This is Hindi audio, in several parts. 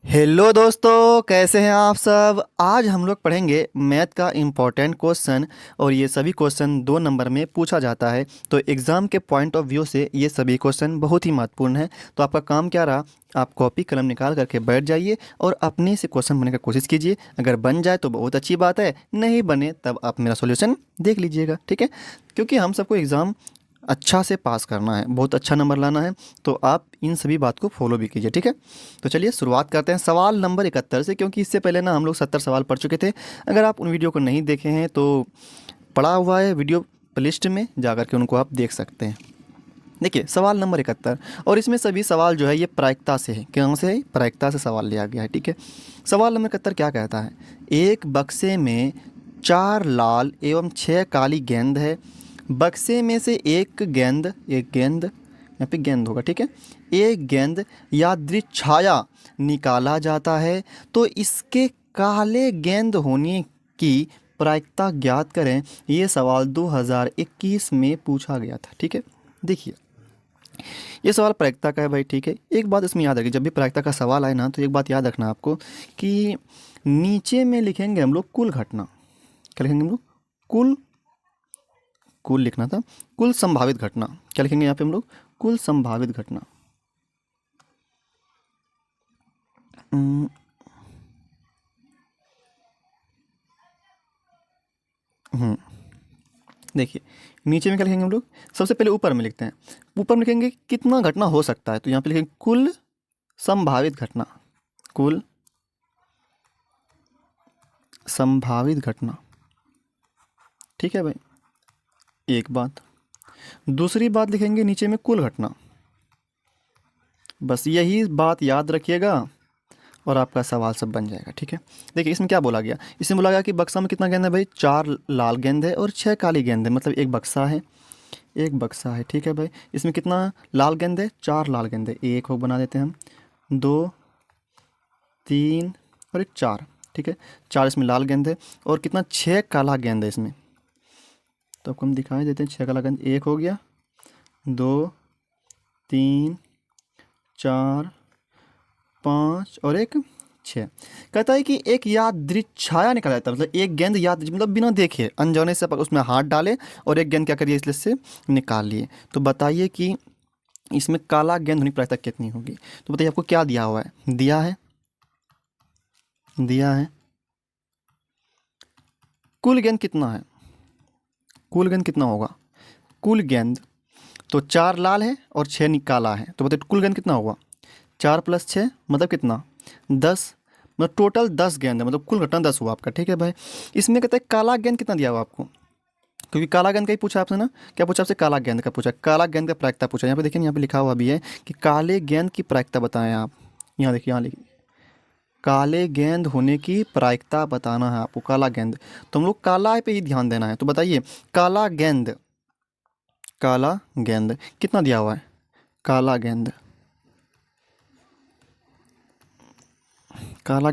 हेलो दोस्तों, कैसे हैं आप सब। आज हम लोग पढ़ेंगे मैथ का इम्पोर्टेंट क्वेश्चन। और ये सभी क्वेश्चन 2 नंबर में पूछा जाता है। तो एग्ज़ाम के पॉइंट ऑफ व्यू से ये सभी क्वेश्चन बहुत ही महत्वपूर्ण है। तो आपका काम क्या रहा, आप कॉपी कलम निकाल करके बैठ जाइए और अपने से क्वेश्चन बनने की कोशिश कीजिए। अगर बन जाए तो बहुत अच्छी बात है, नहीं बने तब आप मेरा सॉल्यूशन देख लीजिएगा, ठीक है। क्योंकि हम सबको एग्ज़ाम अच्छा से पास करना है, बहुत अच्छा नंबर लाना है। तो आप इन सभी बात को फॉलो भी कीजिए, ठीक है। तो चलिए शुरुआत करते हैं सवाल नंबर 71 से, क्योंकि इससे पहले ना हम लोग 70 सवाल पढ़ चुके थे। अगर आप उन वीडियो को नहीं देखे हैं तो पड़ा हुआ है वीडियो प्लेलिस्ट में, जा कर के उनको आप देख सकते हैं। देखिए सवाल नंबर 71, और इसमें सभी सवाल जो है ये प्रायिकता से है। कहाँ से है? प्रायिकता से सवाल लिया गया है, ठीक है। सवाल नंबर 71 क्या कहता है, एक बक्से में 4 लाल एवं 6 काली गेंद है। बक्से में से एक गेंद यहाँ पे गेंद होगा, ठीक है। एक गेंद यादृच्छाया निकाला जाता है, तो इसके काले गेंद होने की प्रायिकता ज्ञात करें। ये सवाल 2021 में पूछा गया था, ठीक है। देखिए ये सवाल प्रायिकता का है भाई, ठीक है। एक बात इसमें याद रखिए, जब भी प्रायिकता का सवाल आए ना तो एक बात याद रखना आपको कि नीचे में लिखेंगे हम लोग कुल घटना। क्या लिखेंगे हम लोग? कुल कुल लिखना था, कुल संभावित घटना। क्या लिखेंगे यहाँ पे हम लोग? कुल संभावित घटना। हम्म, हम्म, देखिए नीचे में क्या लिखेंगे हम लोग? सबसे पहले ऊपर में लिखते हैं। ऊपर में लिखेंगे कितना घटना हो सकता है, तो यहाँ पे लिखेंगे कुल संभावित घटना। कुल संभावित घटना, ठीक है भाई। एक बात। दूसरी बात लिखेंगे नीचे में कुल घटना। बस यही बात याद रखिएगा और आपका सवाल सब बन जाएगा, ठीक है। देखिए इसमें क्या बोला गया, इसमें बोला गया कि बक्सा में कितना गेंद है भाई? 4 लाल गेंद है और 6 काली गेंद है, मतलब एक बक्सा है। एक बक्सा है, ठीक है भाई। इसमें कितना लाल गेंद है? 4 लाल गेंद है। एक हो बना देते हैं हम, 2 3 और एक 4, ठीक है। 4 इसमें लाल गेंद है और कितना? 6 काला गेंद है इसमें। तो आपको हम दिखाई देते हैं, 6 काला गेंद। एक हो गया, 2 3 4 5 और एक 6। कहता है कि एक यादृच्छाया निकाला जाता है, मतलब एक गेंद मतलब बिना देखे अनजाने से उसमें हाथ डाले और एक गेंद क्या करिए इसलिए से निकाल लिए। तो बताइए कि इसमें काला गेंद होने की प्रायिकता कितनी होगी। तो बताइए आपको क्या दिया हुआ है? दिया है कुल गेंद कितना है? कुल गेंद कितना होगा? कुल गेंद तो 4 लाल है और 6 काला है, तो बताइए कुल गेंद कितना होगा? 4 + 6 मतलब कितना? 10। मतलब टोटल 10 गेंद है, मतलब कुल घटना 10 हुआ आपका, ठीक है भाई। इसमें कहते हैं काला गेंद कितना दिया हुआ आपको, क्योंकि काला गेंद का ही पूछा आपसे ना। क्या पूछा आपसे? काला गेंद का पूछा। काला गेंद का प्रायिकता पूछा। यहाँ पे देखिए, यहाँ पे लिखा हुआ भी है कि काले गेंद की प्रायिकता बताएं आप। यहाँ देखिए, यहाँ लिखिए काले गेंद होने की प्रायिकता बताना है आपको। काला गेंद, तो हम लोग काला पे ही ध्यान देना है। तो बताइए काला गेंद कितना दिया हुआ है? काला गेंद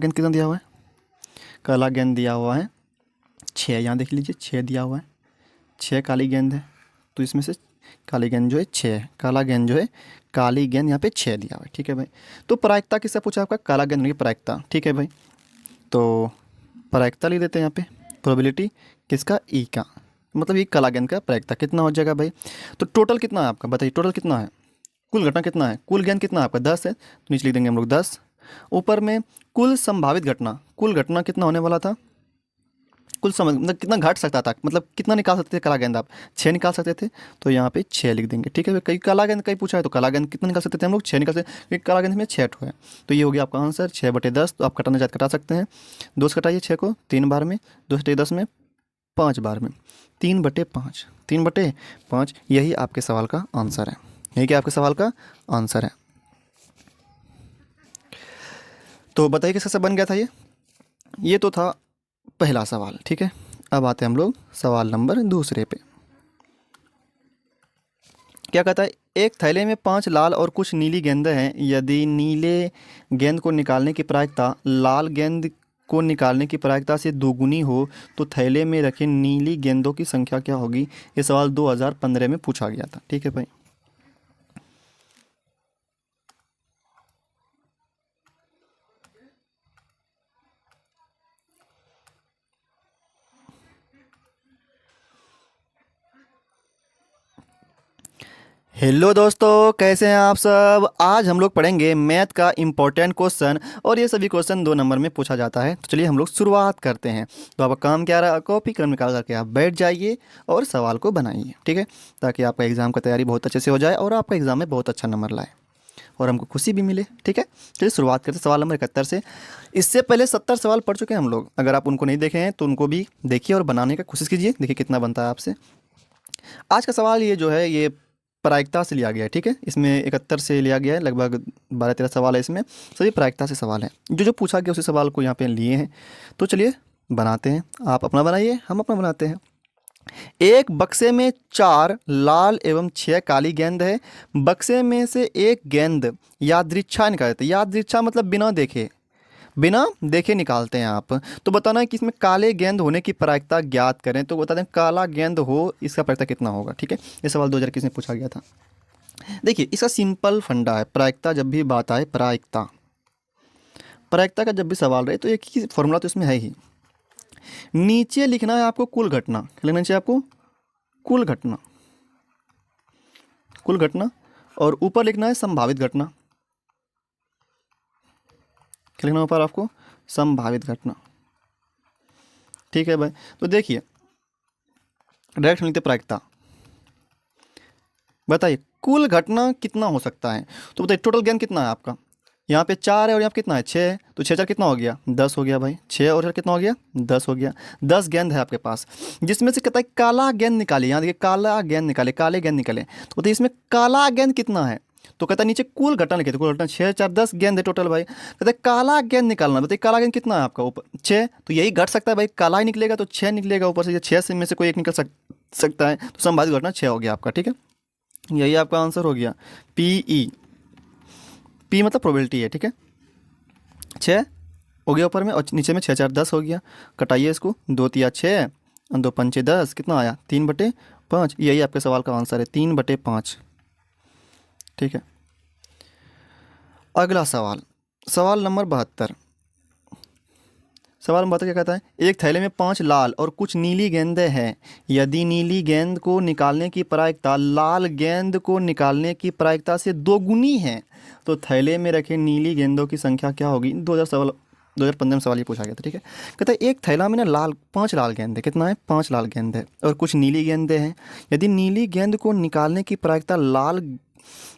कितना दिया हुआ है? काला गेंद दिया हुआ है 6। यहाँ देख लीजिए 6 दिया हुआ है। 6 काली गेंद है, तो इसमें से काली गेंद जो है 6 है। काला गेंद जो है, काली गेंद यहाँ पे 6 दिया हुआ है, ठीक है भाई। तो प्रायिकता किससे पूछा आपका? काला गेंद होने की प्रायिकता, ठीक है भाई। तो प्रायिकता लिख देते हैं यहाँ पे। प्रोबेबिलिटी किसका? ई का। मतलब ये काला गेंद का प्रायिकता कितना हो जाएगा भाई? तो टोटल कितना है आपका? बताइए टोटल कितना है? कुल घटना कितना है? कुल गेंद कितना है आपका? 10 है, तो नीचे लिख देंगे हम लोग 10। ऊपर में कुल संभावित घटना, कुल घटना कितना होने वाला था? कुल समझ मतलब कितना घट सकता था, मतलब कितना निकाल सकते थे काला गेंद आप? 6 निकाल सकते थे, तो यहाँ पे 6 लिख देंगे, ठीक है। कई काला गेंद कहीं पूछा है, तो काला गेंद कितना निकाल सकते थे हम लोग? 6 निकाल सकते, क्योंकि काला गेंद में 6 ठो है। तो ये हो गया आपका आंसर 6/10। तो आप कटाना चाहते कटा सकते हैं। 2 से कटाइए 6 को 3 बार में, 2 से 10 में 5 बार में, 3/5, 3/5। यही आपके सवाल का आंसर है। यही क्या आपके सवाल का आंसर है। तो बताइए किसका सब बन गया था ये तो था पहला सवाल, ठीक है। अब आते हैं हम लोग सवाल नंबर दूसरे पे। क्या कहता है, एक थैले में 5 लाल और कुछ नीली गेंदें हैं। यदि नीले गेंद को निकालने की प्रायिकता लाल गेंद को निकालने की प्रायिकता से दोगुनी हो, तो थैले में रखे नीली गेंदों की संख्या क्या होगी? ये सवाल 2015 में पूछा गया था, ठीक है भाई। हेलो दोस्तों, कैसे हैं आप सब। आज हम लोग पढ़ेंगे मैथ का इम्पोर्टेंट क्वेश्चन और ये सभी क्वेश्चन 2 नंबर में पूछा जाता है। तो चलिए हम लोग शुरुआत करते हैं। तो आपका काम क्या रहा, कॉपी कलम निकाल करके आप बैठ जाइए और सवाल को बनाइए, ठीक है, ताकि आपका एग्ज़ाम का तैयारी बहुत अच्छे से हो जाए और आपका एग्ज़ाम में बहुत अच्छा नंबर लाए और हमको खुशी भी मिले, ठीक है। चलिए शुरुआत करते हैं सवाल नंबर 71 से। इससे पहले 70 सवाल पढ़ चुके हैं हम लोग। अगर आप उनको नहीं देखे हैं तो उनको भी देखिए और बनाने का कोशिश कीजिए, देखिए कितना बनता है आपसे। आज का सवाल ये जो है ये प्रायिकता से लिया गया है, ठीक है। इसमें 71 से लिया गया है, लगभग 12-13 सवाल है इसमें, सभी प्रायिकता से सवाल हैं। जो जो पूछा गया उसी सवाल को यहाँ पे लिए हैं। तो चलिए बनाते हैं। आप अपना बनाइए, हम अपना बनाते हैं। एक बक्से में 4 लाल एवं 6 काली गेंद है। बक्से में से एक गेंद यादृच्छा निकाल देते हैं। यादृच्छा मतलब बिना देखे निकालते हैं आप। तो बताना है कि इसमें काले गेंद होने की प्रायिकता ज्ञात करें। तो बता दें काला गेंद हो, इसका प्रायिकता कितना होगा, ठीक है। ये सवाल 2021 में पूछा गया था। देखिए इसका सिंपल फंडा है। प्रायिकता जब भी बात आए, प्रायिकता प्रायिकता का जब भी सवाल रहे तो एक ही फॉर्मूला तो इसमें है ही। नीचे लिखना है आपको कुल घटना, क्या लिखना चाहिए आपको, कुल घटना, कुल घटना। और ऊपर लिखना है संभावित घटना। क्या लिखना है ऊपर आपको, संभावित घटना, ठीक है भाई। तो देखिए डायरेक्ट लिखते प्रायिकता। बताइए कुल घटना कितना हो सकता है। तो बताइए टोटल गेंद कितना है आपका। यहाँ पे 4 है और यहाँ पे कितना है 6 है। तो 6 4 कितना हो गया, 10 हो गया भाई। 6 और 4 कितना हो गया, 10 हो गया। 10 गेंद है आपके पास, जिसमें से कहता है काला गेंद निकालिए। यहाँ देखिए काला गेंद निकाले, काले गेंद निकाले। तो बताइए इसमें काला गेंद कितना है। तो कहता है नीचे कुल घटना लिखे। तो कुल घटना 6 4 10 गेंद है टोटल भाई। कहता है काला गेंद निकालना। बताइए काला गेंद कितना है आपका, ऊपर 6। तो यही घट सकता है भाई, काला ही निकलेगा तो 6 निकलेगा ऊपर से। ये 6 से में से कोई एक निकल सकता है। तो संभावित घटना 6 हो गया आपका, ठीक है। यही आपका आंसर हो गया। पी पी मतलब प्रोबेबिलिटी है, ठीक है। 6 हो गया ऊपर में और नीचे में 6 4 10 हो गया। कटाइए इसको, 2 तिया 6 और 2 पंचे 10, कितना आया 3/5। यही आपके सवाल का आंसर है, 3/5, ठीक है। अगला सवाल, सवाल नंबर 72। सवाल नंबर 72 क्या कहता है, एक थैले में 5 लाल और कुछ नीली गेंदें हैं। यदि नीली गेंद को निकालने की प्रायिकता लाल गेंद को निकालने की प्रायिकता से दोगुनी है तो थैले में रखे नीली गेंदों की संख्या क्या होगी। 2015 में सवाल ये पूछा गया था, ठीक है। कहता है एक थैला में ना 5 लाल गेंद है। कितना है, 5 लाल गेंद है और कुछ नीली गेंदें हैं। यदि नीली गेंद को निकालने की प्रायिकता लाल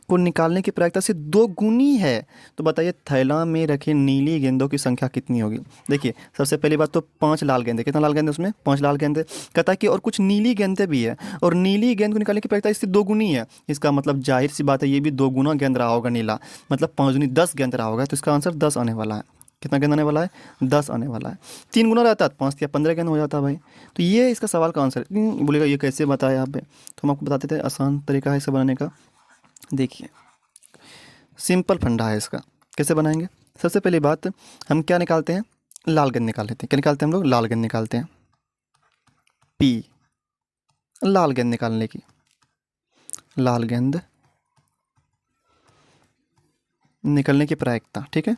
को निकालने की प्रायिकता से दोगुनी है तो बताइए थैला में रखे नीली गेंदों की संख्या कितनी होगी। देखिए सबसे पहली बात तो 5 लाल गेंदे, कितना लाल गेंदे उसमें, 5 लाल गेंदे। कहता है कि और कुछ नीली गेंदे भी है और नीली गेंद को निकालने की प्रायिकता इससे दोगुनी है। इसका मतलब जाहिर सी बात है ये भी दोगुना गेंद रहा होगा नीला, मतलब 5 दूनी 10 गेंद रहा होगा। तो इसका आंसर 10 आने वाला है। कितना गेंद आने वाला है, 10 आने वाला है। 3 गुना रहता है 5 या 15 गेंद हो जाता है भाई। तो ये इसका सवाल का आंसर है। बोलेगा ये कैसे बताया आप, तो हम आपको बताते थे आसान तरीका है इसे बनाने का। देखिए सिंपल फंडा है इसका, कैसे बनाएंगे। सबसे पहली बात हम क्या निकालते हैं, लाल गेंद निकाल लेते हैं। क्या निकालते हैं हम लोग, लाल गेंद निकालते हैं। पी, लाल गेंद निकालने की, लाल गेंद निकलने की प्रायिकता, ठीक है।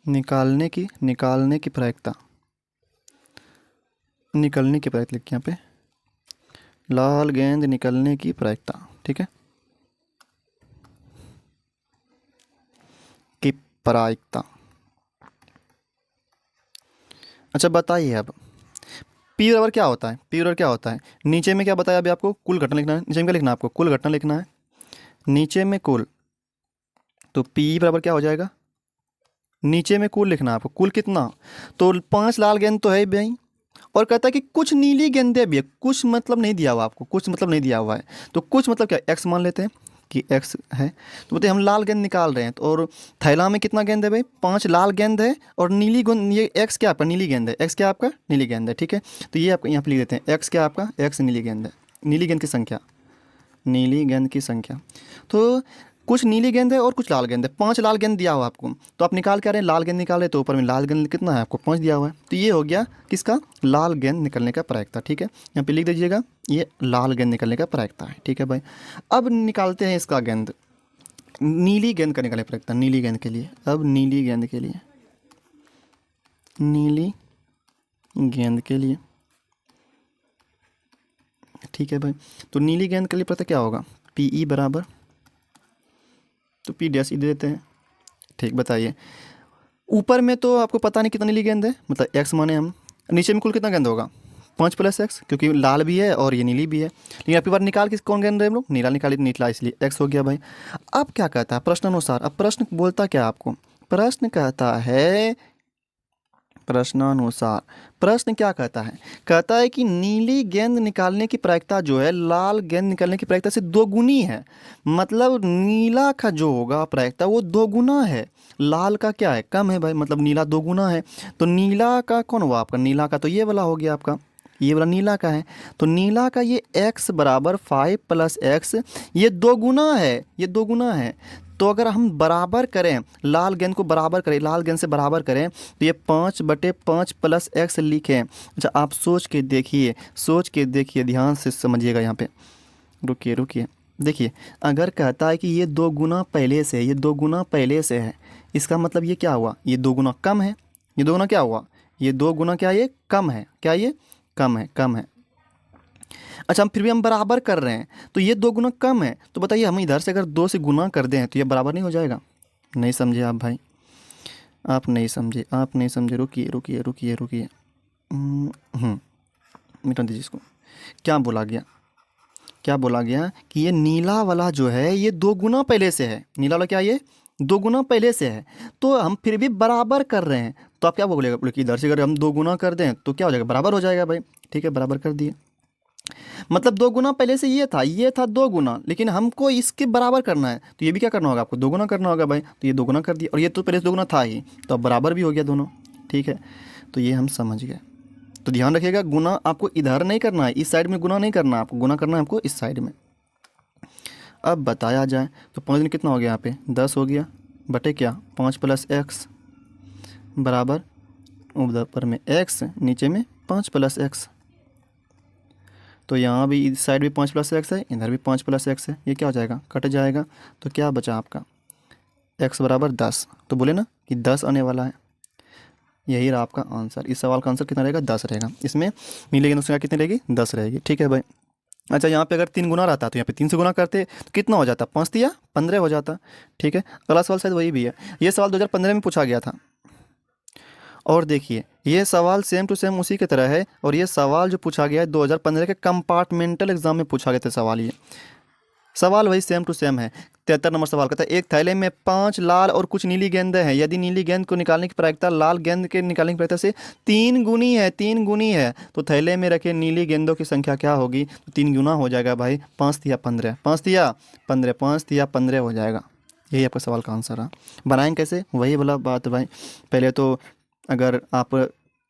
निकालने की प्रायिकता, निकलने की प्रायिकता लिखिए यहाँ पे, लाल गेंद निकलने की प्रायिकता, ठीक है, की प्रायिकता। अच्छा बताइए अब पी बराबर क्या होता है। पी बराबर क्या होता है, नीचे में क्या बताया अभी आपको, कुल घटना लिखना है। नीचे में क्या लिखना है आपको, कुल घटना लिखना है। नीचे में कुल, तो पी बराबर क्या हो जाएगा, नीचे में कुल लिखना है आपको। कुल कितना, तो 5 लाल गेंद तो है भाई और कहता है कि कुछ नीली गेंदें भी है। कुछ मतलब नहीं दिया हुआ आपको, कुछ मतलब नहीं दिया हुआ है। तो कुछ मतलब क्या, एक्स मान लेते हैं कि एक्स है। तो बताइए हम लाल गेंद निकाल रहे हैं तो, और थैला में कितना गेंद है भाई, 5 लाल गेंद है और नीली गेंद, ये एक्स क्या आपका, नीली गेंद है। एक्स क्या आपका, नीली गेंद है, ठीक है। तो ये आपको यहाँ पे लिख देते हैं, एक्स क्या आपका, एक्स नीली गेंद है। नीली गेंद की संख्या, नीली गेंद की संख्या। तो कुछ नीली गेंद है और कुछ लाल गेंद है। 5 लाल गेंद दिया हुआ आपको, तो आप निकाल के आ रहे हैं लाल गेंद निकाल रहे, तो ऊपर में लाल गेंद कितना है आपको, 5 दिया हुआ है। तो ये हो गया किसका, लाल गेंद निकलने का प्रायिकता, ठीक है। यहाँ पे लिख दीजिएगा ये लाल गेंद निकलने का प्रायिकता है, ठीक है भाई। अब निकालते हैं इसका गेंद, नीली गेंद का निकलने प्रायिकता, नीली गेंद के लिए। अब नीली गेंद के लिए, नीली गेंद के लिए ठीक है भाई। तो नीली गेंद के लिए पता क्या होगा, पी ई बराबर, तो पी डैश ई दे देते हैं। ठीक, बताइए ऊपर में तो आपको पता नहीं कितना नीली गेंद है, मतलब एक्स माने हम, नीचे में कुल कितना गेंद होगा 5 + x, क्योंकि लाल भी है और ये नीली भी है। लेकिन आपकी बार निकाल के कौन गेंद रहे हम लोग, नीला निकाली, नीला इसलिए x हो गया भाई। अब क्या कहता है प्रश्न अनुसार, अब प्रश्न बोलता क्या आपको, प्रश्न कहता है, प्रश्नानुसार प्रश्न क्या कहता है, कहता है कि नीली गेंद निकालने की प्रायिकता जो है लाल गेंद निकालने की प्रायिकता से 2 गुनी है। मतलब नीला का जो होगा प्रायिकता वो 2 गुना है, लाल का क्या है, कम है भाई, मतलब नीला 2 गुना है। तो नीला का कौन हुआ आपका, नीला का तो ये वाला हो गया आपका, ये वाला नीला का है। तो नीला का ये x बराबर 5 + x, ये 2 गुना है, ये 2 गुना है। तो अगर हम बराबर करें, लाल गेंद को बराबर करें, लाल गेंद से बराबर करें, तो ये 5/5 + x लिखें। अच्छा आप सोच के देखिए, सोच के देखिए, ध्यान से समझिएगा यहाँ पे, रुकिए रुकिए, देखिए अगर कहता है कि ये 2 गुना पहले से है, ये 2 गुना पहले से है, इसका मतलब ये क्या हुआ, ये 2 गुना कम है, ये 2 गुना क्या हुआ, ये 2 गुना क्या, ये कम है, क्या ये कम है, कम है। अच्छा हम फिर भी हम बराबर कर रहे हैं, तो ये 2 गुना कम है, तो बताइए हम इधर से अगर 2 से गुना कर दें तो ये बराबर नहीं हो जाएगा। नहीं समझे आप भाई, आप नहीं समझे, आप नहीं समझे, रुकिए रुकिए रुकिए रुकिए, मिटा दीजिए इसको। क्या बोला गया, क्या बोला गया कि ये नीला वाला जो है ये 2 गुना पहले से है, नीला वाला क्या, ये 2 गुना पहले से है, तो हम फिर भी बराबर कर रहे हैं। तो आप क्या बोलेगा, बोले कि इधर से अगर हम 2 गुना कर दें तो क्या हो जाएगा, बराबर हो जाएगा भाई। ठीक है, बराबर कर दिए, मतलब 2 गुना पहले से ये था 2 गुना, लेकिन हमको इसके बराबर करना है, तो ये भी क्या करना होगा आपको, 2 गुना करना होगा भाई। तो ये 2 गुना कर दिया, और ये तो पहले से 2 गुना था ही, तो अब बराबर भी हो गया दोनों। ठीक है, तो ये हम समझ गए। तो ध्यान रखिएगा, गुना आपको इधर नहीं करना है, इस साइड में गुना नहीं करना है आपको, गुना करना है आपको इस साइड में। अब बताया जाए तो 5 दिन कितना हो गया यहाँ पे, 10 हो गया, बटे क्या 5 + x बराबर, ऊपर में x नीचे में 5 + x। तो यहाँ भी इस साइड भी 5 + x है, इधर भी 5 + x है, ये क्या हो जाएगा, कट जाएगा। तो क्या बचा आपका x बराबर 10, तो बोले ना कि 10 आने वाला है, यही रहा आपका आंसर। इस सवाल का आंसर कितना रहेगा, 10 रहेगा। इसमें नीले गेंद संख्या कितनी रहेगी, 10 रहेगी। ठीक है भाई। अच्छा यहाँ पे अगर 3 गुना रहता तो यहाँ पे 3 से गुना करते तो कितना हो जाता, 5 या 15 हो जाता। ठीक है, अगला सवाल शायद वही भी है, ये सवाल 2015 में पूछा गया था। और देखिए ये सवाल सेम टू सेम उसी की तरह है, और ये सवाल जो पूछा गया है 2015 के कंपार्टमेंटल एग्जाम में पूछा गया था सवाल, ये सवाल वही सेम टू सेम है। 73 नंबर सवाल कहता है, एक थैले में 5 लाल और कुछ नीली गेंदें हैं, यदि नीली गेंद को निकालने की प्रायिकता लाल गेंद के निकालने की प्रायिकता से 3 गुनी है, 3 गुनी है, तो थैले में रखे नीली गेंदों की संख्या क्या होगी, तो 3 गुना हो जाएगा भाई, 5 या 15, 5 या 15, 5 या 15 हो जाएगा। यही आपका सवाल का आंसर है। बनाएंगे कैसे, वही वाला बात भाई। पहले तो अगर आप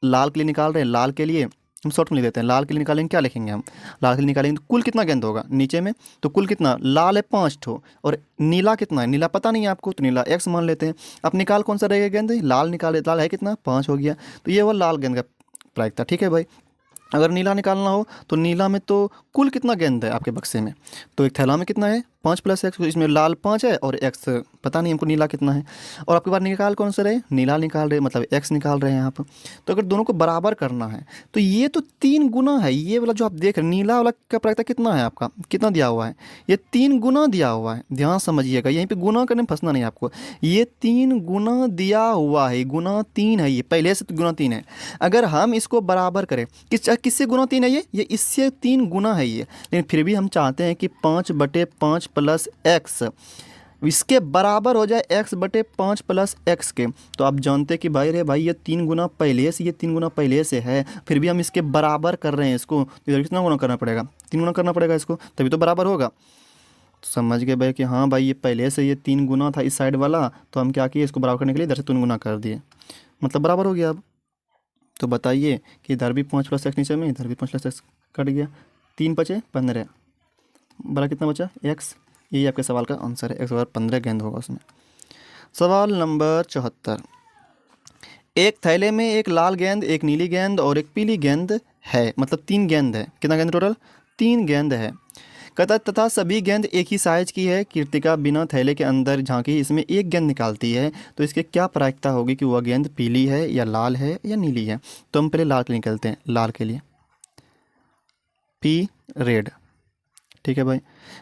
लाल के लिए निकाल रहे हैं, लाल के लिए हम शॉर्ट में लिख देते हैं, लाल के लिए निकालेंगे क्या लिखेंगे हम, लाल के लिए निकालेंगे तो कुल कितना गेंद होगा नीचे में, तो कुल कितना, लाल है 5 ठो और नीला कितना है, नीला पता नहीं है आपको, तो नीला x मान लेते हैं। अब निकाल कौन सा रहेगा गेंद, लाल निकाल, लाल है कितना 5 हो गया, तो ये वो लाल गेंद का प्रायिकता। ठीक है भाई। अगर नीला निकालना हो तो नीला में तो कुल कितना गेंद है आपके बक्से में, तो एक थैला में कितना है 5 + x, इसमें लाल 5 है और x पता नहीं हमको नीला कितना है। और आपके पास निकाल कौन सा रहे, नीला निकाल रहे, मतलब x निकाल रहे हैं यहाँ पर। तो अगर दोनों को बराबर करना है तो ये तो 3 गुना है, ये वाला जो आप देख रहे हैं नीला वाला का प्रायिकता कितना है आपका, कितना दिया हुआ है, ये 3 गुना दिया हुआ है। ध्यान समझिएगा, यहीं पर गुना करने में फंसना नहीं आपको, ये 3 गुना दिया हुआ है, गुना 3 है, ये पहले से गुना 3 है। अगर हम इसको बराबर करें, किससे गुना 3 है, ये इससे 3 गुना है ये, लेकिन फिर भी हम चाहते हैं कि 5/5 + x इसके बराबर हो जाए, x/5 + x के। तो आप जानते हैं कि भाई रे भाई ये 3 गुना पहले से, ये 3 गुना पहले से है, फिर भी हम इसके बराबर कर रहे हैं इसको, तो इधर कितना गुना करना पड़ेगा, 3 गुना करना पड़ेगा इसको, तभी तो बराबर होगा। तो समझ गए भाई कि हाँ भाई ये पहले से ये 3 गुना था इस साइड वाला, तो हम क्या किए, इसको बराबर करने के लिए इधर से 3 गुना कर दिए, मतलब बराबर हो गया। अब तो बताइए कि इधर भी 5 + x नीचे में, इधर भी 5 + x कट गया, 3 × 5 = 15, बड़ा कितना बचा x। यही आपके सवाल का आंसर है, x बराबर 15 गेंद होगा उसमें। सवाल नंबर 74, एक थैले में एक लाल गेंद, एक नीली गेंद और एक पीली गेंद है, मतलब 3 गेंद है, कितना गेंद टोटल, 3 गेंद है। कहता तथा सभी गेंद एक ही साइज की है, कृतिका बिना थैले के अंदर झांकी इसमें एक गेंद निकालती है, तो इसके क्या प्रायिकता होगी कि वह गेंद पीली है या लाल है या नीली है। तो हम पहले लाल के लिए निकलते हैं, लाल के लिए पी रेड। ठीक है भाई,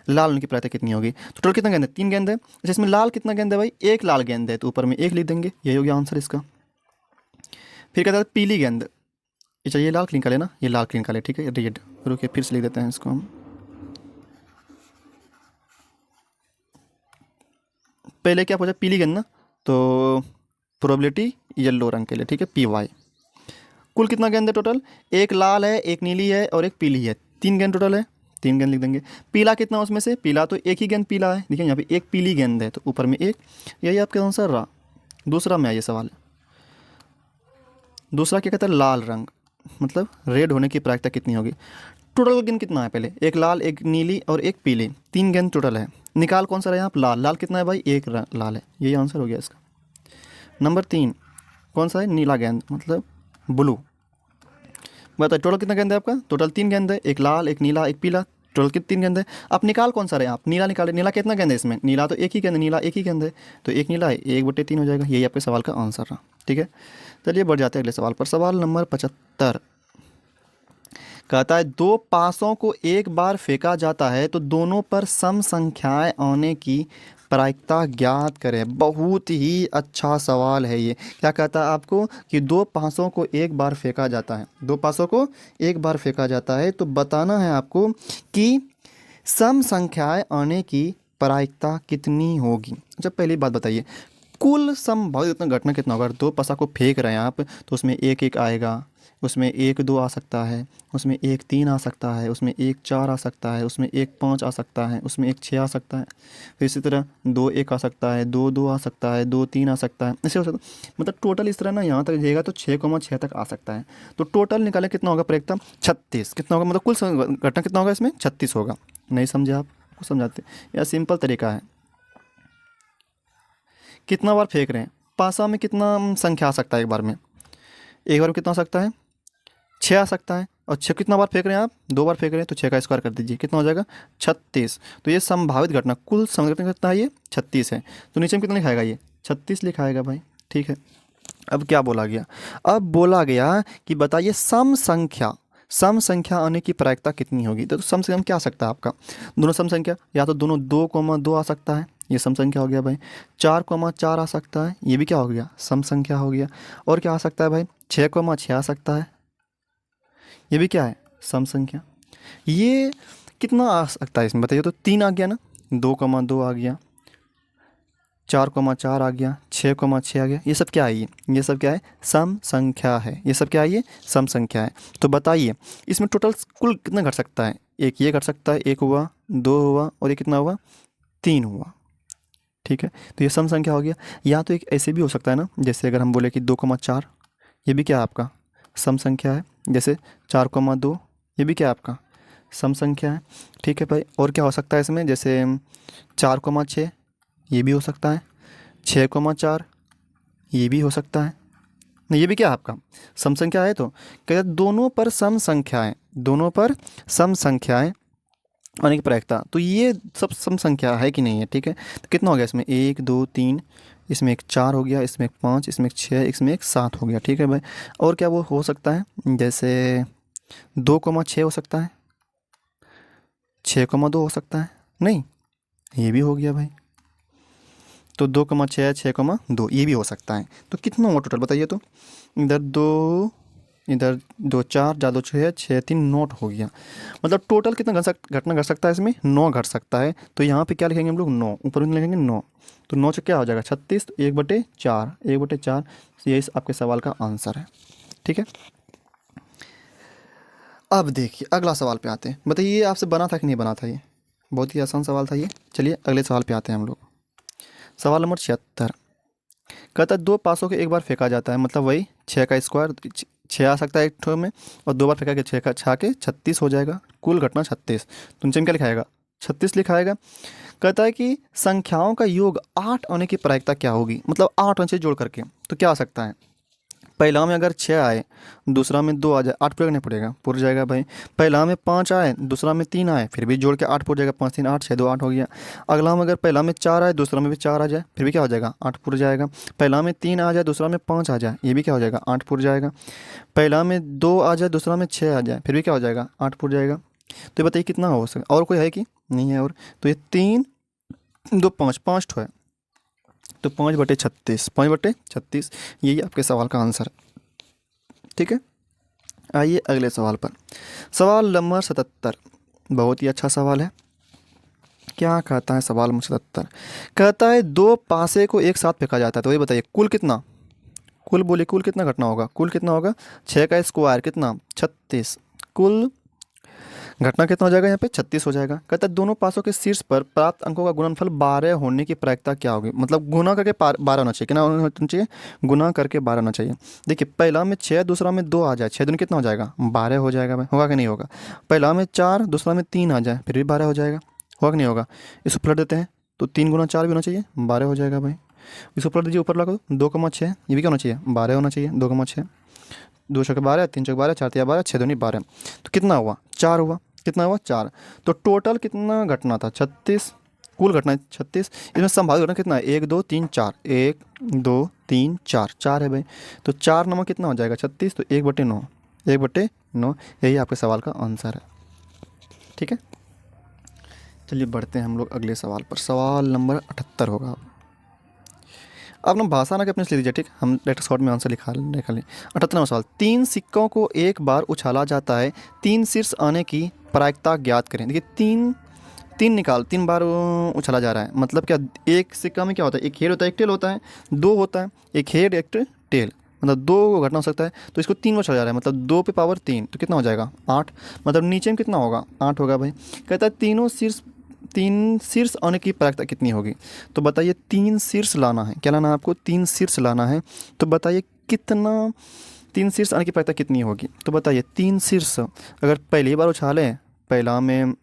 लाल उनकी प्रायता कितनी होगी? तो टोटल कितना गेंद है? 3 गेंद है। अच्छा, इसमें लाल कितना गेंद है भाई? एक लाल गेंद है, तो ऊपर में 1 लिख देंगे, यही हो गया आंसर इसका। फिर कहता है पीली गेंद। अच्छा, ये लाल क्लिंक का लेना, ये लाल क्लिंक का ले, ठीक है, रेड। रुकिए फिर से लिख देते हैं इसको हम। पहले क्या पूछा? पीली गेंद ना, तो प्रोबेबिलिटी येलो रंग के लिए, ठीक है, पी वाई। कुल कितना गेंद है टोटल? एक लाल है, एक नीली है और एक पीली है, 3 गेंद टोटल है, 3 गेंद लिख देंगे। पीला कितना उसमें से? पीला तो एक ही गेंद पीला है, देखिए यहाँ पे एक पीली गेंद है, तो ऊपर में 1, यही आपका आंसर रहा। दूसरा में आइए सवाल। दूसरा क्या कहता है? लाल रंग, मतलब रेड होने की प्रायिकता कितनी होगी? टोटल गेंद कितना है? पहले एक लाल, एक नीली और एक पीली, 3 गेंद टोटल है। निकाल कौन सा रहा यहाँ? लाल। लाल कितना है भाई? एक लाल है, यही आंसर हो गया इसका। नंबर 3 कौन सा है? नीला गेंद, मतलब ब्लू। बताइए टोटल कितना गेंद है आपका? टोटल 3 गेंद है, एक लाल, एक नीला, एक पीला, टोटल कितने 3 गेंद है। आप निकाल कौन सा रहे? आप नीला निकाले। नीला कितना गेंद है इसमें? नीला तो एक ही गेंद, नीला एक ही गेंद है, तो एक नीला है, 1/3 हो जाएगा, यही आपके सवाल का आंसर रहा। ठीक है, चलिए बढ़ जाते हैं अगले सवाल पर। सवाल नंबर 75 कहता है, दो पासों को एक बार फेंका जाता है तो दोनों पर सम संख्याएं आने की प्रायिकता ज्ञात करें। बहुत ही अच्छा सवाल है ये। क्या कहता है आपको कि दो पासों को एक बार फेंका जाता है, दो पासों को एक बार फेंका जाता है, तो बताना है आपको कि सम संख्याएं आने की प्रायिकता कितनी होगी। अच्छा, पहली बात बताइए, कुल संभावित इतना घटना कितना होगा? अगर दो पासा को फेंक रहे हैं आप, तो उसमें 1 1 आएगा, उसमें 1 2 आ सकता है, उसमें 1 3 आ सकता है, उसमें 1 4 आ सकता है, उसमें 1 5 आ सकता है, उसमें 1 6 आ सकता है, फिर इसी तरह 2 1 आ सकता है, 2 2 आ सकता है, 2 3 आ सकता है, ऐसे हो सकता है। मतलब टोटल इस तरह ना यहाँ तक जाएगा तो 6,6 तक आ सकता है। तो टोटल निकाले कितना होगा प्रायिकता? 36। कितना होगा? मतलब कुल घटना कितना होगा इसमें? 36 होगा। नहीं समझे आप? आपको समझाते, यह सिंपल तरीका है। कितना बार फेंक रहे हैं? पासा में कितना संख्या आ सकता है एक बार में? एक बार में कितना आ सकता है? 6 आ सकता है। और 6 कितना बार फेंक रहे हैं आप? 2 बार फेंक रहे हैं, तो 6 का स्क्वायर कर दीजिए, कितना हो जाएगा? 36। तो ये संभावित घटना, कुल संभावित घटना कितना है? ये 36 है। तो नीचे में कितना लिखाएगा? ये 36 लिखाएगा भाई। ठीक है, अब क्या बोला गया? अब बोला गया कि बताइए सम संख्या आने की प्रायिकता कितनी होगी। तो सम संख्या क्या आ सकता है आपका? दोनों सम संख्या, या तो दोनों 2,2 आ सकता है, ये सम संख्या हो गया भाई। 4,4 आ सकता है, ये भी क्या हो गया? सम संख्या हो गया। और क्या आ सकता है भाई? 6,6 आ सकता है, ये भी क्या है? सम संख्या। ये कितना आ सकता है इसमें बताइए? तो 3 आ गया ना, 2,2 आ गया, 4,4 आ गया, 6,6 आ गया, ये सब क्या है? ये सब क्या है? सम संख्या है। ये सब क्या है? ये सम संख्या है। तो बताइए इसमें टोटल कुल कितना घट सकता है? एक ये घट सकता है, 1 हुआ, 2 हुआ, और ये कितना हुआ? 3 हुआ। ठीक है, तो ये सम संख्या हो गया। या तो एक ऐसे भी हो सकता है ना, जैसे अगर हम बोले कि 2,4, ये भी क्या है आपका? सम संख्या है। जैसे 4,2, ये भी क्या है आपका? सम संख्या है। ठीक है भाई, और क्या हो सकता है इसमें? जैसे 4,6, ये भी हो सकता है। 6,4, ये भी हो सकता है। नहीं, ये भी क्या है आपका? सम संख्या है। तो कहते हैं दोनों पर सम संख्याएं, दोनों पर सम संख्याएं आने की प्रायिकता, तो ये सब सम संख्या है कि नहीं है? ठीक है, तो कितना हो गया इसमें? 1 2 3, इसमें एक 4 हो गया, इसमें एक 5, इसमें एक 6, इसमें एक 7 हो गया। ठीक है भाई, और क्या वो हो सकता है? जैसे 2,6 हो सकता है, 6,2 हो सकता है। नहीं, ये भी हो गया भाई। तो 2,6 6,2 ये भी हो सकता है। तो कितना हुआ टोटल बताइए? तो इधर 2, इधर 2 4, ज़्यादा 6 6 3 नोट हो गया। मतलब टोटल कितना घटना घट सकता है इसमें? 9 घट सकता है। तो यहाँ पे क्या लिखेंगे हम लोग? 9, ऊपर में लिखेंगे 9। तो 9 से क्या हो जाएगा? 36। तो 1/4, 1/4, यही आपके सवाल का आंसर है। ठीक है, अब देखिए अगला सवाल पे आते हैं। बताइए ये आपसे बना था कि नहीं बना था? ये बहुत ही आसान सवाल था ये। चलिए अगले सवाल पे आते हैं हम लोग। सवाल नंबर 76 कहता है, दो पासों को एक बार फेंका जाता है, मतलब वही 6 का स्क्वायर, 6 आ सकता है एक ठो में, और 2 बार फेंका के 6 का 6 के 36 हो जाएगा। कुल घटना 36। तो नीचे में क्या लिखाएगा? 36 लिखाएगा। कहता है कि संख्याओं का योग 8 आने की प्रायिकता क्या होगी? मतलब 8 अंश जोड़ करके, तो क्या आ सकता है? पहला में अगर 6 आए, दूसरा में 2 आ जाए, 8 पूरा करना पड़ेगा, पूरा जाएगा भाई। पहला में 5 आए, दूसरा में 3 आए, फिर भी जोड़ के 8 पूरा जाएगा। 5 3 8, 6 2 8 हो गया। अगला में अगर पहला में 4 आए, दूसरा में भी 4 आ जाए, फिर भी क्या हो जाएगा? 8 पूरा जाएगा। पहला में 3 आ जाए, दूसरा में 5 आ जाए, ये भी क्या हो जाएगा? 8 पूरा जाएगा। पहला में 2 आ जाए, दूसरा में 6 आ जाए, फिर भी क्या हो जाएगा? 8 पूरा जाएगा। तो ये बताइए कितना हो सकता, और कोई है कि नहीं है और, तो ये 3 2 5, 5 ठो है, तो 5/36, 5/36, यही आपके सवाल का आंसर है। ठीक है, आइए अगले सवाल पर। सवाल नंबर 77, बहुत ही अच्छा सवाल है। क्या कहता है सवाल नंबर 77? कहता है दो पासे को एक साथ फेंका जाता है, तो ये बताइए कुल कितना, कुल बोले कुल कितना घटना होगा, कुल कितना होगा, 6 का स्क्वायर कितना 36, कुल घटना कितना हो जाएगा यहाँ पे 36 हो जाएगा। कहता है दोनों पासों के शीर्ष पर प्राप्त अंकों का गुणनफल 12 होने की प्रायिकता क्या होगी, मतलब गुना करके 12 होना चाहिए, कितना होना चाहिए, गुना करके 12 होना चाहिए। देखिए पहला में 6, दूसरा में 2 आ जाए, 6 दूनी कितना हो जाएगा 12 हो जाएगा भाई, होगा कि नहीं होगा। पहला में 4, दूसरा में 3 आ जाए, फिर भी 12 हो जाएगा, होगा कि नहीं होगा। इसको पलट देते हैं, तो 3 × 4 भी होना चाहिए, 12 हो जाएगा भाई। इसको पलट दीजिए, ऊपर लगा दो 2,6, ये भी क्या होना चाहिए 12 होना चाहिए, 2,6, 2 × 12, 3 × 12, 4 × 12, 6 दूनी 12, तो कितना हुआ 4 हुआ, कितना हुआ 4। तो टोटल कितना घटना था 36, कुल घटना 36, इसमें संभावित घटना कितना है 1 2 3 4, 1 2 3 4, 4 है भाई। तो 4 नंबर कितना हो जाएगा 36, तो 1/9, 1/9, यही आपके सवाल का आंसर है। ठीक है, चलिए बढ़ते हैं हम लोग अगले सवाल पर। सवाल नंबर 78 होगा। अब ना भाषा ना कि अपने से ले लीजिए, ठीक, हम डायरेक्ट शॉर्ट में आंसर लिखा लें। 78वां सवाल, 3 सिक्कों को एक बार उछाला जाता है, 3 शीर्ष आने की प्रायिकता ज्ञात करें। देखिए 3 बार उछाला जा रहा है, मतलब क्या, एक सिक्का में क्या होता है, एक हेड होता है एक टेल होता है, 2 होता है, एक हेड एक टेल, मतलब 2 घटना हो सकता है, तो इसको 3 बार उछाला जा रहा है, मतलब 2 पे पावर 3, तो कितना हो जाएगा 8, मतलब नीचे में कितना होगा 8 होगा भाई। कहता है तीन शीर्ष आने की प्रायिकता कितनी होगी, तो बताइए 3 शीर्ष लाना है, क्या लाना है आपको 3 शीर्ष लाना है, तो बताइए कितना 3 शीर्ष आने की प्रायिकता कितनी होगी। तो बताइए 3 शीर्ष अगर पहली बार उछालें, पहला में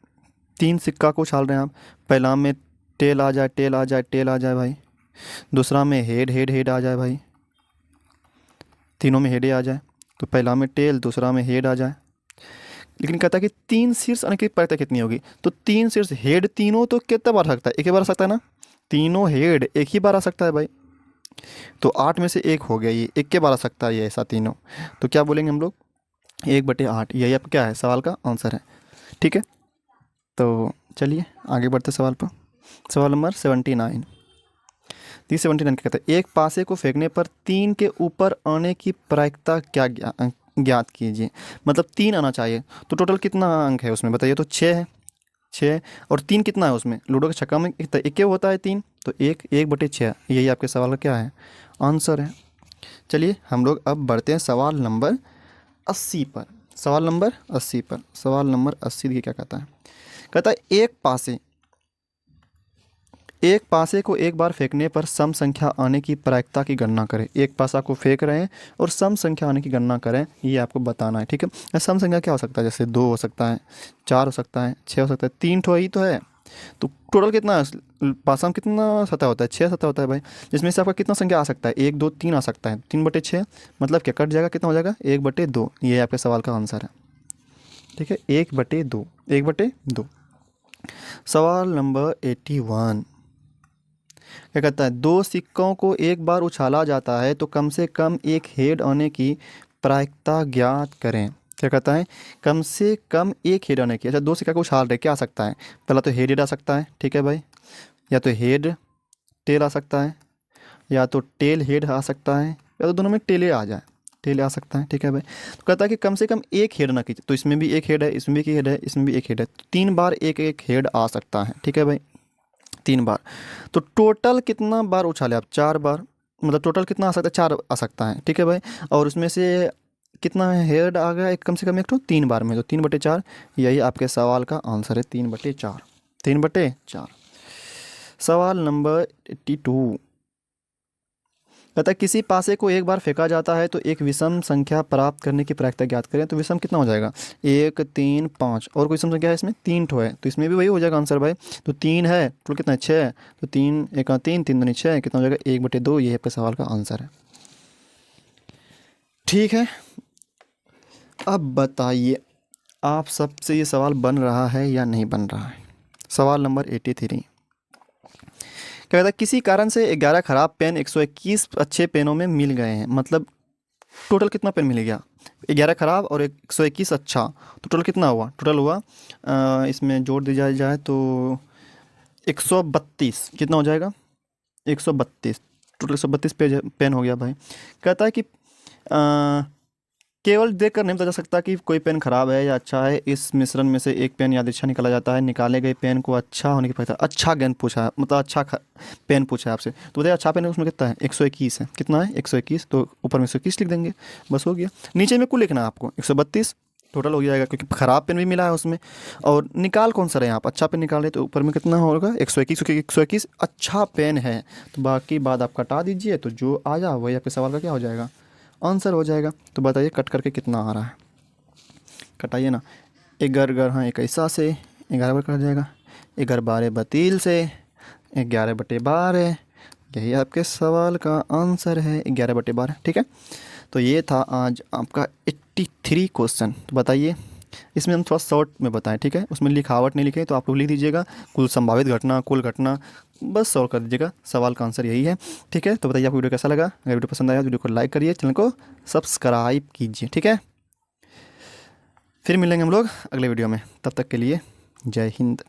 3 सिक्का को उछाल रहे हैं आप, पहला में टेल आ जाए, टेल आ जाए, टेल आ जाए भाई, दूसरा में हेड हेड हेड आ जाए भाई, तीनों में हेड आ जाए, तो पहला में टेल, दूसरा में हेड आ जाए। लेकिन कहता है कि 3 शीर्ष आने की प्रायिकता कितनी होगी, तो 3 शीर्ष हेड तीनों तो कितना बार आ सकता है, एक ही बार आ सकता है ना, तीनों हेड एक ही बार आ सकता है भाई, तो 8 में से 1 हो गया, ये एक के बार आ सकता है ये ऐसा तीनों, तो क्या बोलेंगे हम लोग 1/8, यही अब क्या है सवाल का आंसर है। ठीक है, तो चलिए आगे बढ़ते सवाल पर। सवाल नंबर 79, 79 क्या कहता है, एक पासे को फेंकने पर 3 के ऊपर आने की प्रायिकता क्या ज्ञात कीजिए, मतलब 3 आना चाहिए, तो टोटल कितना अंक है उसमें बताइए, तो 6 है, 6, और 3 कितना है उसमें, लूडो के छक्का में एक होता है 3, तो 1/6, यही आपके सवाल का क्या है आंसर है। चलिए हम लोग अब बढ़ते हैं सवाल नंबर 80 पर। सवाल नंबर 80 पर, सवाल नंबर 80 देखिए क्या कहता है। कहता है एक पासे को एक बार फेंकने पर सम संख्या आने की प्रायिकता की गणना करें। एक पासा को फेंक रहे हैं और सम संख्या आने की गणना करें, ये आपको बताना है। ठीक है, सम संख्या क्या हो सकता है, जैसे 2 हो सकता है, 4 हो सकता है, 6 हो सकता है, 3 ठो ही तो है, तो टोटल कितना पासा में कितना सतह होता है 6 सतह होता है भाई, जिसमें से आपका कितना संख्या आ सकता है 1 2 3 आ सकता है, 3/6, मतलब क्या कट जाएगा, कितना हो जाएगा 1/2, ये आपके सवाल का आंसर है। ठीक है, 1/2, 1/2। सवाल नंबर 81 क्या कहता है, 2 सिक्कों को एक बार उछाला जाता है तो कम से कम एक हेड आने की प्रायिकता ज्ञात करें। क्या कहता है, कम से कम एक हेड आने की, अच्छा 2 सिक्का को उछाल रहे, क्या आ सकता है, पहला तो हेड आ सकता है, ठीक है भाई, या तो हेड टेल आ सकता है, या तो टेल हेड आ सकता है, या तो दोनों में टेले आ जाए, टेल आ सकता है। ठीक है भाई, तो कहता है कि कम से कम एक हेड ना कीजिए, तो इसमें भी एक हेड है, इसमें भी एक हेड है, इसमें भी एक हेड है, तो 3 बार एक एक हेड आ सकता है। ठीक है भाई, 3 बार, तो टोटल कितना बार उछाले आप 4 बार, मतलब टोटल कितना आ सकता है 4 आ सकता है। ठीक है भाई, और उसमें से कितना हेड आ गया एक, कम से कम एक, तो 3 बार में, तो 3/4, यही आपके सवाल का आंसर है 3/4, 3/4। सवाल नंबर 82 कहता है किसी पासे को एक बार फेंका जाता है तो एक विषम संख्या प्राप्त करने की प्रायिकता ज्ञात करें, तो विषम कितना हो जाएगा 1 3 5, और कोई विषम संख्या है इसमें 3 ठो है, तो इसमें भी वही हो जाएगा आंसर भाई, तो 3 है तो कितना है 6, तो 3 1 3, 3 दूनी 6, कितना हो जाएगा 1/2, ये आपके सवाल का आंसर है। ठीक है, अब बताइए आप सबसे ये सवाल बन रहा है या नहीं बन रहा है। सवाल नंबर 83 क्या कहता है, किसी कारण से 11 खराब पेन 121 अच्छे पेनों में मिल गए हैं, मतलब टोटल कितना पेन मिल गया 11 ख़राब और 121 अच्छा, तो टोटल कितना हुआ? टोटल हुआ इसमें जोड़ दिया जाए तो 132। कितना हो जाएगा? 132। टोटल 132 पेज पेन हो गया भाई। कहता है कि केवल देखकर नहीं पता जा सकता कि कोई पेन खराब है या अच्छा है। इस मिश्रण में से एक पेन यादृच्छा निकाला जाता है। निकाले गए पेन को अच्छा होने की पता, अच्छा गेंद पूछा है, मतलब अच्छा पेन पूछा है आपसे, तो बताइए अच्छा पेन है उसमें कितना है? 121 है। कितना है? 121, तो ऊपर में 121 लिख देंगे, बस हो गया। नीचे में कुल लिखना है आपको 132 टोटल हो जाएगा, क्योंकि खराब पेन भी मिला है उसमें। और निकाल कौन सा रहे आप? अच्छा पेन निकाल रहे, तो ऊपर में कितना होगा? 121, क्योंकि 121 अच्छा पेन है। तो बाकी बात आप कटा दीजिए, तो जो आया वही आपके सवाल का क्या हो जाएगा? आंसर हो जाएगा। तो बताइए कट करके कितना आ रहा है? कटाइए ना। 11 हाँ 21 से 11 बार कट जाएगा। 11 12 से 11/12। यही आपके सवाल का आंसर है, 11/12। ठीक है, तो ये था आज आपका 83 क्वेश्चन। तो बताइए, इसमें हम थोड़ा शॉर्ट में बताएं, ठीक है? उसमें लिखावट नहीं लिखे, तो आप लोग लिख दीजिएगा कुल संभावित घटना, कुल घटना, बस सॉल्व कर दीजिएगा। सवाल का आंसर यही है। ठीक है, तो बताइए आपको वीडियो कैसा लगा? अगर वीडियो पसंद आया तो वीडियो को लाइक करिए, चैनल को सब्सक्राइब कीजिए। ठीक है, फिर मिलेंगे हम लोग अगले वीडियो में, तब तक के लिए जय हिंद।